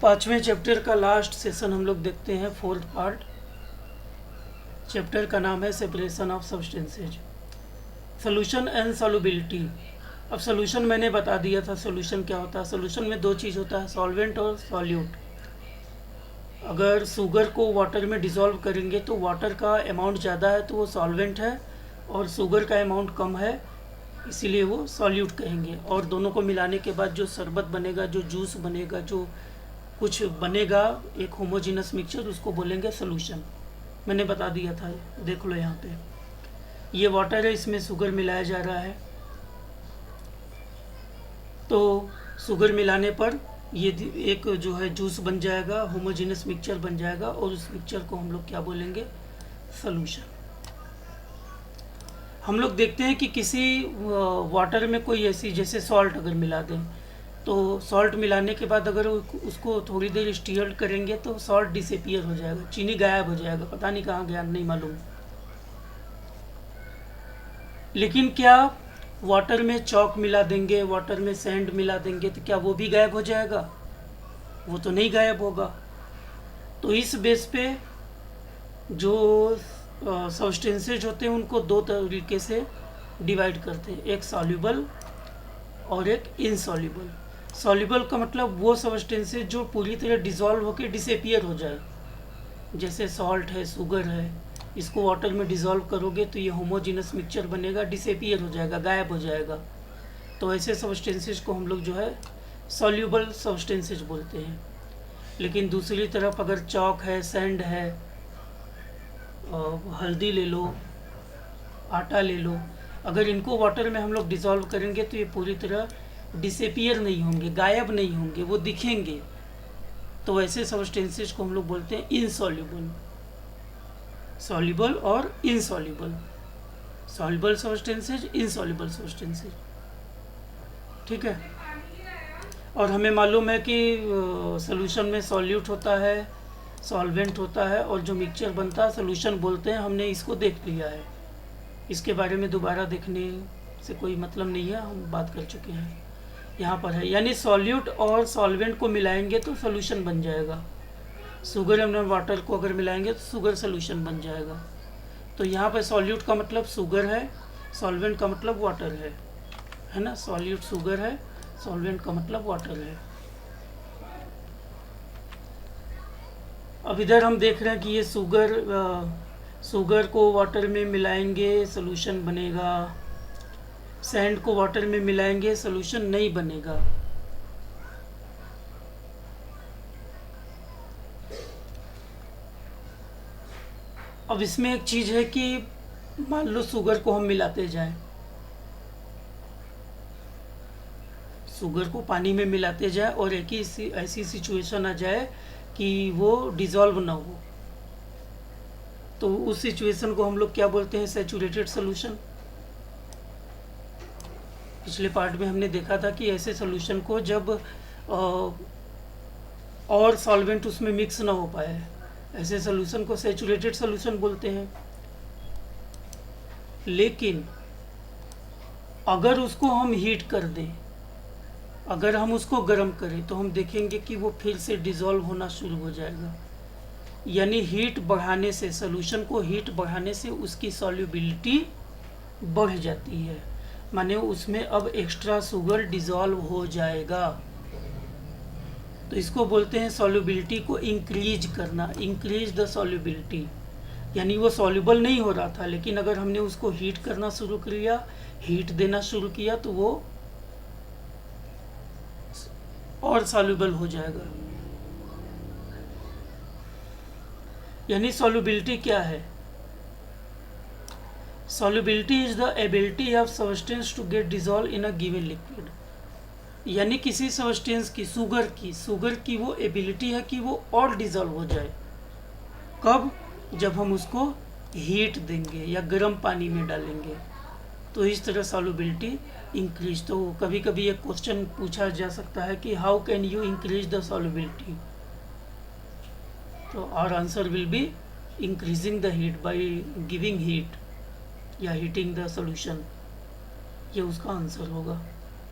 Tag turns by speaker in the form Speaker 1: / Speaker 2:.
Speaker 1: पांचवें चैप्टर का last session हम लोग देखते हैं, फोर्थ पार्ट। चैप्टर का नाम है separation of substances, solution and solubility. अब सोल्यूशन मैंने बता दिया था, सोल्यूशन क्या होता है। सोल्यूशन में दो चीज़ होता है, सॉल्वेंट और सॉल्यूट। अगर शुगर को वाटर में डिसॉल्व करेंगे तो वाटर का अमाउंट ज़्यादा है तो वो सॉल्वेंट है, और शुगर का अमाउंट कम है इसीलिए वो सॉल्यूट कहेंगे। और दोनों को मिलाने के बाद जो शरबत बनेगा, जो जूस बनेगा, जो कुछ बनेगा, एक होमोजीनस मिक्सचर, उसको बोलेंगे सोल्यूशन। मैंने बता दिया था, देख लो यहाँ पे ये वाटर है, इसमें शुगर मिलाया जा रहा है। तो शुगर मिलाने पर ये एक जो है जूस बन जाएगा, होमोजीनस मिक्सचर बन जाएगा, और उस मिक्सचर को हम लोग क्या बोलेंगे, सोल्यूशन। हम लोग देखते हैं कि किसी वाटर में कोई ऐसी, जैसे सॉल्ट अगर मिला दें, तो सॉल्ट मिलाने के बाद अगर उसको थोड़ी देर स्टीयर करेंगे तो सॉल्ट डिसअपीयर हो जाएगा, चीनी गायब हो जाएगा, पता नहीं कहाँ गया, नहीं मालूम। लेकिन क्या वाटर में चॉक मिला देंगे, वाटर में सैंड मिला देंगे तो क्या वो भी गायब हो जाएगा? वो तो नहीं गायब होगा। तो इस बेस पे जो सब्सटेंसेज होते हैं उनको दो तरीके से डिवाइड करते हैं, एक सॉल्युबल और एक इनसॉल्युबल। सॉल्युबल का मतलब वो सब्सटेंसेज जो पूरी तरह डिसॉल्व होकर डिसअपीयर हो जाए, जैसे सॉल्ट है, शुगर है, इसको वाटर में डिसॉल्व करोगे तो ये होमोजीनस मिक्सचर बनेगा, डिसअपीयर हो जाएगा, गायब हो जाएगा। तो ऐसे सब्सटेंसेज को हम लोग जो है सॉल्युबल सब्सटेंसेज बोलते हैं। लेकिन दूसरी तरफ अगर चॉक है, सैंड है, हल्दी ले लो, आटा ले लो, अगर इनको वाटर में हम लोग डिसॉल्व करेंगे तो ये पूरी तरह डिसअपीयर नहीं होंगे, गायब नहीं होंगे, वो दिखेंगे। तो ऐसे सब्सटेंसेज को हम लोग बोलते हैं इनसॉल्युबल। सॉल्युबल और insoluble, soluble substances, insoluble substances, ठीक है। और हमें मालूम है कि सोल्यूशन में सॉल्यूट होता है, सॉल्वेंट होता है, और जो मिक्सचर बनता है सोल्यूशन बोलते हैं। हमने इसको देख लिया है, इसके बारे में दोबारा देखने से कोई मतलब नहीं है, हम बात कर चुके हैं। यहाँ पर है, यानी सॉल्यूट और सॉल्वेंट को मिलाएंगे तो सोल्यूशन बन जाएगा। शुगर एंड वाटर को अगर मिलाएंगे तो शुगर सोल्यूशन बन जाएगा। तो यहाँ पर सॉल्यूट का मतलब शुगर है, सॉल्वेंट का मतलब वाटर है ना। सॉल्यूट शुगर है, सॉल्वेंट का मतलब वाटर है। अब इधर हम देख रहे हैं कि ये शुगर को वाटर में मिलाएंगे सोल्यूशन बनेगा, सैंड को वाटर में मिलाएंगे सोल्यूशन नहीं बनेगा। अब इसमें एक चीज़ है कि मान लो शुगर को हम मिलाते जाएं, शुगर को पानी में मिलाते जाए और एक ही ऐसी सिचुएशन आ जाए कि वो डिसॉल्व ना हो, तो उस सिचुएशन को हम लोग क्या बोलते हैं, सैचुरेटेड सोल्यूशन। पिछले पार्ट में हमने देखा था कि ऐसे सोल्यूशन को जब और सॉल्वेंट उसमें मिक्स ना हो पाए, ऐसे सोल्यूशन को सैचुरेटेड सोल्यूशन बोलते हैं। लेकिन अगर उसको हम हीट कर दें, अगर हम उसको गर्म करें, तो हम देखेंगे कि वो फिर से डिसॉल्व होना शुरू हो जाएगा। यानी हीट बढ़ाने से, सोल्यूशन को हीट बढ़ाने से उसकी सॉल्युबिलिटी बढ़ जाती है, माने उसमें अब एक्स्ट्रा शुगर डिसॉल्व हो जाएगा। तो इसको बोलते हैं सॉल्युबिलिटी को इंक्रीज करना, इंक्रीज द सॉल्युबिलिटी। यानी वो सॉल्युबल नहीं हो रहा था, लेकिन अगर हमने उसको हीट करना शुरू किया, हीट देना शुरू किया, तो वो और सॉल्युबल हो जाएगा। यानी सॉल्युबिलिटी क्या है? Solubility is the ability of substance to get dissolve in a given liquid. यानी किसी सब्सटेंस की, शुगर की वो एबिलिटी है कि वो और डिसॉल्व हो जाए। कब? जब हम उसको हीट देंगे या गर्म पानी में डालेंगे, तो इस तरह सॉल्युबिलिटी इंक्रीज। तो कभी कभी एक क्वेश्चन पूछा जा सकता है कि how can you increase the solubility, तो our answer will be increasing the heat by giving heat या हीटिंग द सॉल्यूशन, ये उसका आंसर होगा।